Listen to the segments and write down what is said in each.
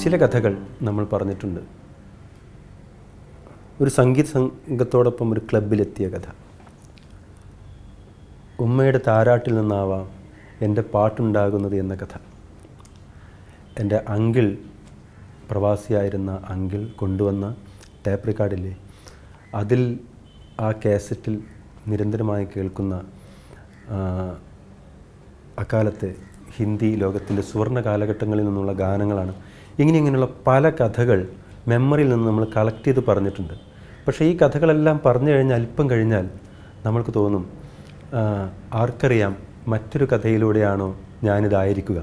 ചില കഥകൾ നമ്മൾ പറഞ്ഞിട്ടുണ്ട്. ഒരു സംഗീത സംഘത്തോടൊപ്പം ഒരു ക്ലബിലെത്തിയ കഥ. ഉമ്മയുടെ താരാട്ടിൽ നിന്നാവാം എൻ്റെ പാട്ടുണ്ടാകുന്നത് എന്ന കഥ. എൻ്റെ അങ്കിൾ, പ്രവാസിയായിരുന്ന അങ്കിൾ കൊണ്ടുവന്ന ടേപ്പ് റെക്കോർഡില്ലേ, അതിൽ ആ കാസറ്റിൽ നിരന്തരമായി കേൾക്കുന്ന അക്കാലത്തെ ഹിന്ദി ലോകത്തിൻ്റെ സുവർണ്ണ കാലഘട്ടങ്ങളിൽ നിന്നുള്ള ഗാനങ്ങളാണ്. ഇങ്ങനെയുള്ള പല കഥകൾ മെമ്മറിയിൽ നിന്ന് നമ്മൾ കളക്ട് ചെയ്ത് പറഞ്ഞിട്ടുണ്ട്. പക്ഷേ ഈ കഥകളെല്ലാം പറഞ്ഞു കഴിഞ്ഞാൽ അല്പം കഴിഞ്ഞാൽ നമ്മൾക്ക് തോന്നും, ആർക്കറിയാം മറ്റൊരു കഥയിലൂടെയാണോ ഞാനിതായിരിക്കുക.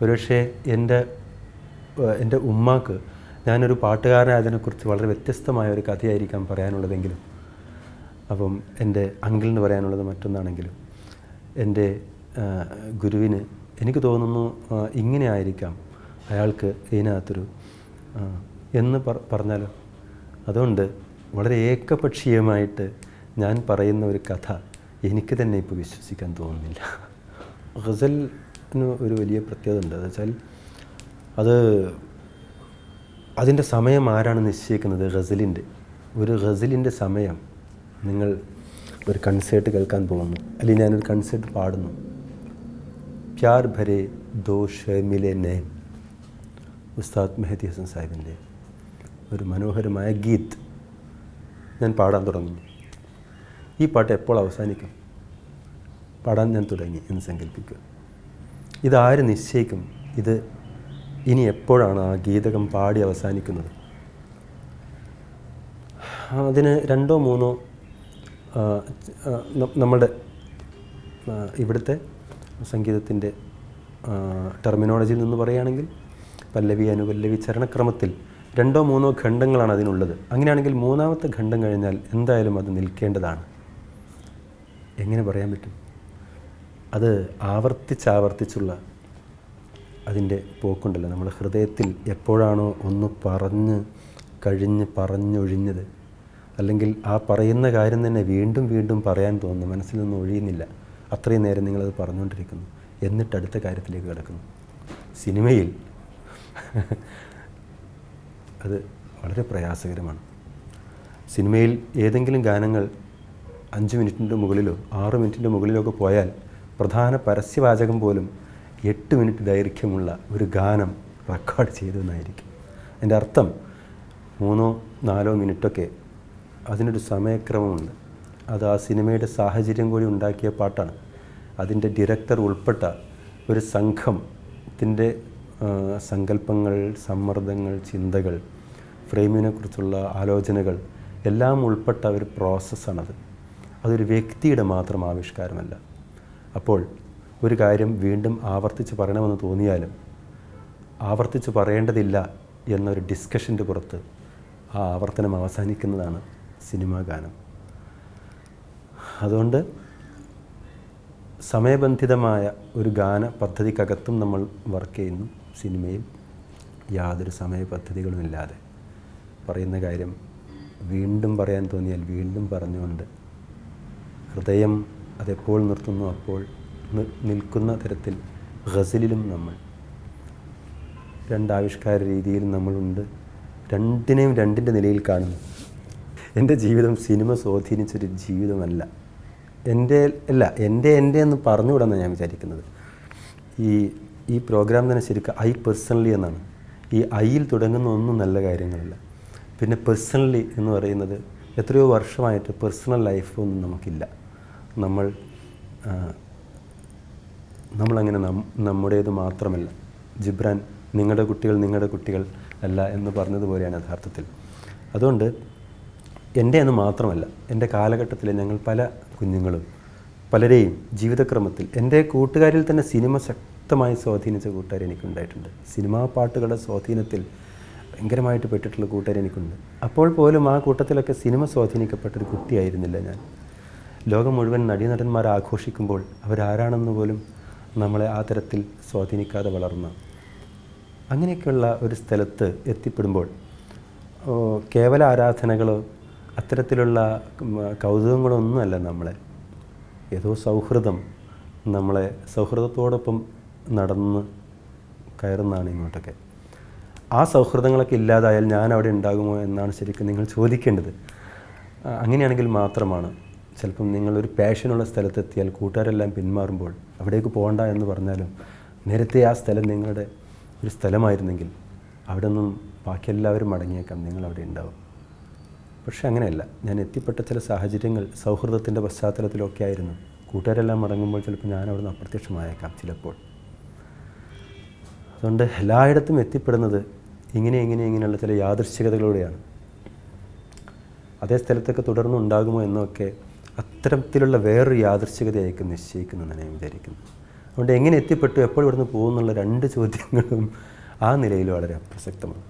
ഒരുപക്ഷെ എൻ്റെ ഉമ്മാക്ക് ഞാനൊരു പാട്ടുകാരനായതിനെക്കുറിച്ച് വളരെ വ്യത്യസ്തമായ ഒരു കഥയായിരിക്കാം പറയാനുള്ളതെങ്കിലും, അപ്പം എൻ്റെ അങ്കിളിന് പറയാനുള്ളത് മറ്റൊന്നാണെങ്കിലും, എൻ്റെ ഗുരുവിന് എനിക്ക് തോന്നുന്നു ഇങ്ങനെ ആയിരിക്കാം അയാൾക്ക് ഇതിനകത്തൊരു എന്ന് പറഞ്ഞാലോ. അതുകൊണ്ട് വളരെ ഏകപക്ഷീയമായിട്ട് ഞാൻ പറയുന്ന ഒരു കഥ എനിക്ക് തന്നെ ഇപ്പോൾ വിശ്വസിക്കാൻ തോന്നുന്നില്ല. ഗസലിന് ഒരു വലിയ പ്രത്യേകത ഉണ്ട്. എന്ന് വെച്ചാൽ അതിൻ്റെ സമയം ആരാണ് നിശ്ചയിക്കുന്നത്? ഒരു ഗസലിൻ്റെ സമയം. നിങ്ങൾ ഒരു കൺസേർട്ട് കേൾക്കാൻ പോകുന്നു, അല്ലെങ്കിൽ ഞാനൊരു കൺസേർട്ട് പാടുന്നു. പ്യാർ ഭരെ ദോ ഷർമിലെ നൈൻ, ഉസ്താദ് മെഹദി ഹസൻ സാഹിബിൻ്റെ ഒരു മനോഹരമായ ഗീത് ഞാൻ പാടാൻ തുടങ്ങുന്നു. ഈ പാട്ട് എപ്പോൾ അവസാനിക്കും? പാടാൻ ഞാൻ തുടങ്ങി എന്ന് സങ്കല്പിക്കുക. ഇതാര് നിശ്ചയിക്കും? ഇത് ഇനി എപ്പോഴാണ് ആ ഗീതകം പാടി അവസാനിക്കുന്നത്? അതിന് 2 or 3 നമ്മുടെ ഇവിടുത്തെ സംഗീതത്തിൻ്റെ ടെർമിനോളജിയിൽ നിന്ന് പറയുകയാണെങ്കിൽ പല്ലവി, അനുപല്ലവി, ചരണക്രമത്തിൽ 2 or 3 ഖണ്ഡങ്ങളാണ് അതിനുള്ളത്. അങ്ങനെയാണെങ്കിൽ 3ാമത്തെ ഖണ്ഡം കഴിഞ്ഞാൽ എന്തായാലും അത് നിൽക്കേണ്ടതാണ്. എങ്ങനെ പറയാൻ പറ്റും? അത് ആവർത്തിച്ചുള്ള അതിൻ്റെ പോക്കുണ്ടല്ലോ. നമ്മുടെ ഹൃദയത്തിൽ എപ്പോഴാണോ ഒന്ന് പറഞ്ഞൊഴിഞ്ഞത്, അല്ലെങ്കിൽ ആ പറയുന്ന കാര്യം തന്നെ വീണ്ടും വീണ്ടും പറയാൻ തോന്നുന്നു, മനസ്സിൽ നിന്ന് ഒഴിയുന്നില്ല, അത്രയും നേരം നിങ്ങളത് പറഞ്ഞുകൊണ്ടിരിക്കുന്നു, എന്നിട്ട് അടുത്ത കാര്യത്തിലേക്ക് കിടക്കുന്നു. സിനിമയിൽ അത് വളരെ പ്രയാസകരമാണ്. സിനിമയിൽ ഏതെങ്കിലും ഗാനങ്ങൾ 5 മിനിറ്റിൻ്റെ മുകളിലോ 6 മിനിറ്റിൻ്റെ മുകളിലോ ഒക്കെ പോയാൽ പ്രധാന പരസ്യവാചകം പോലും 8 മിനിറ്റ് ദൈർഘ്യമുള്ള ഒരു ഗാനം റെക്കോർഡ് ചെയ്തതെന്നായിരിക്കും. അതിൻ്റെ അർത്ഥം 3 or 4 മിനിറ്റൊക്കെ അതിനൊരു സമയക്രമമുണ്ട്. അത് ആ സിനിമയുടെ സാഹചര്യം കൂടി ഉണ്ടാക്കിയ പാട്ടാണ്. അതിൻ്റെ ഡയറക്ടർ ഉൾപ്പെട്ട ഒരു സംഘത്തിൻ്റെ സങ്കല്പങ്ങൾ, സമ്മർദ്ദങ്ങൾ, ചിന്തകൾ, ഫ്രെയിമിനെക്കുറിച്ചുള്ള ആലോചനകൾ എല്ലാം ഉൾപ്പെട്ട ഒരു പ്രോസസ്സാണത്. അതൊരു വ്യക്തിയുടെ മാത്രം ആവിഷ്കാരമല്ല. അപ്പോൾ ഒരു കാര്യം വീണ്ടും ആവർത്തിച്ച് പറയണമെന്ന് തോന്നിയാലും ആവർത്തിച്ച് പറയേണ്ടതില്ല എന്നൊരു ഡിസ്കഷൻ്റെ പുറത്ത് ആ ആവർത്തനം അവസാനിക്കുന്നതാണ് സിനിമാ ഗാനം. അതുകൊണ്ട് സമയബന്ധിതമായ ഒരു ഗാന പദ്ധതിക്കകത്തും നമ്മൾ വർക്ക് ചെയ്യുന്നു. സിനിമയിൽ യാതൊരു സമയപദ്ധതികളുമില്ലാതെ പറയുന്ന കാര്യം വീണ്ടും പറയാൻ തോന്നിയാൽ വീണ്ടും പറഞ്ഞുകൊണ്ട് ഹൃദയം അതെപ്പോൾ നിർത്തുന്നു അപ്പോൾ നിൽക്കുന്ന തരത്തിൽ ഗസലിലും നമ്മൾ 2 ആവിഷ്കാര രീതിയിലും നമ്മളുണ്ട്. രണ്ടിനെയും 2ൻ്റെ നിലയിൽ കാണുന്നു. എൻ്റെ ജീവിതം സിനിമ സ്വാധീനിച്ചൊരു ജീവിതമല്ല. എൻ്റെ എന്ന് പറഞ്ഞുകൂടെന്നാണ് ഞാൻ വിചാരിക്കുന്നത്. ഈ പ്രോഗ്രാം തന്നെ ശരിക്കും ഐ പേഴ്സണലി എന്നാണ്. ഈ ഐയിൽ തുടങ്ങുന്ന ഒന്നും നല്ല കാര്യങ്ങളല്ല. പിന്നെ പേഴ്സണലി എന്ന് പറയുന്നത് എത്രയോ വർഷമായിട്ട് പേഴ്സണൽ ലൈഫൊന്നും നമുക്കില്ല. നമ്മളങ്ങനെ നമ്മുടേത് മാത്രമല്ല. ജിബ്രാൻ നിങ്ങളുടെ കുട്ടികൾ അല്ല എന്ന് പറഞ്ഞതുപോലെയാണ് യഥാർത്ഥത്തിൽ. അതുകൊണ്ട് എൻ്റെ എന്ന് മാത്രമല്ല, എൻ്റെ കാലഘട്ടത്തിൽ ഞങ്ങൾ പല കുഞ്ഞുങ്ങളും പലരെയും ജീവിതക്രമത്തിൽ എൻ്റെ കൂട്ടുകാരിൽ തന്നെ സിനിമ ശക്തമായി സ്വാധീനിച്ച കൂട്ടുകാർ എനിക്കുണ്ടായിട്ടുണ്ട്. സിനിമാ പാട്ടുകളുടെ സ്വാധീനത്തിൽ ഭയങ്കരമായിട്ട് പെട്ടിട്ടുള്ള കൂട്ടുകാർ എനിക്കുണ്ട്. അപ്പോൾ പോലും ആ കൂട്ടത്തിലൊക്കെ സിനിമ സ്വാധീനിക്കപ്പെട്ടൊരു കുട്ടിയായിരുന്നില്ല ഞാൻ. ലോകം മുഴുവൻ നടീനടന്മാരെ ആഘോഷിക്കുമ്പോൾ അവരാരാണെന്ന് പോലും നമ്മളെ ആ തരത്തിൽ സ്വാധീനിക്കാതെ വളർന്ന അങ്ങനെയൊക്കെയുള്ള ഒരു സ്ഥലത്ത് എത്തിപ്പെടുമ്പോൾ കേവല ആരാധനകളോ അത്തരത്തിലുള്ള കൗതുകങ്ങളോ ഒന്നുമല്ല നമ്മളെ. ഏതോ സൗഹൃദത്തോടൊപ്പം നടന്ന് കയറുന്നതാണ് ഇങ്ങോട്ടൊക്കെ. ആ സൗഹൃദങ്ങളൊക്കെ ഇല്ലാതായാൽ ഞാൻ അവിടെ ഉണ്ടാകുമോ എന്നാണ് ശരിക്കും നിങ്ങൾ ചോദിക്കേണ്ടത്. അങ്ങനെയാണെങ്കിൽ മാത്രമാണ് ചിലപ്പം നിങ്ങളൊരു പാഷനുള്ള സ്ഥലത്തെത്തിയാൽ കൂട്ടുകാരെല്ലാം പിന്മാറുമ്പോൾ അവിടേക്ക് പോകണ്ട എന്ന് പറഞ്ഞാലും നേരത്തെ ആ സ്ഥലം നിങ്ങളുടെ ഒരു സ്ഥലമായിരുന്നെങ്കിൽ അവിടെ നിന്നും ബാക്കി എല്ലാവരും മടങ്ങിയേക്കാം, നിങ്ങളവിടെ ഉണ്ടാവും. പക്ഷേ അങ്ങനെയല്ല. ഞാൻ എത്തിപ്പെട്ട ചില സാഹചര്യങ്ങൾ സൗഹൃദത്തിൻ്റെ പശ്ചാത്തലത്തിലൊക്കെ ആയിരുന്നു. കൂട്ടുകാരെല്ലാം മടങ്ങുമ്പോൾ ചിലപ്പോൾ ഞാൻ അവിടെ നിന്ന് അപ്രത്യക്ഷമായേക്കാം ചിലപ്പോൾ. അതുകൊണ്ട് എല്ലായിടത്തും എത്തിപ്പെടുന്നത് ഇങ്ങനെയുള്ള ചില യാദൃശ്ചികതകളിലൂടെയാണ്. അതേ സ്ഥലത്തൊക്കെ തുടർന്നുണ്ടാകുമോ എന്നൊക്കെ അത്തരത്തിലുള്ള വേറൊരു യാദൃശ്ചികതയായിരിക്കും നിശ്ചയിക്കുന്നതെന്ന് ഞാൻ വിചാരിക്കുന്നു. അതുകൊണ്ട് എങ്ങനെ എത്തിപ്പെട്ടു, എപ്പോൾ ഇവിടുന്ന് പോകുന്നുള്ള 2 ചോദ്യങ്ങളും ആ നിലയിൽ വളരെ അപ്രസക്തമാണ്.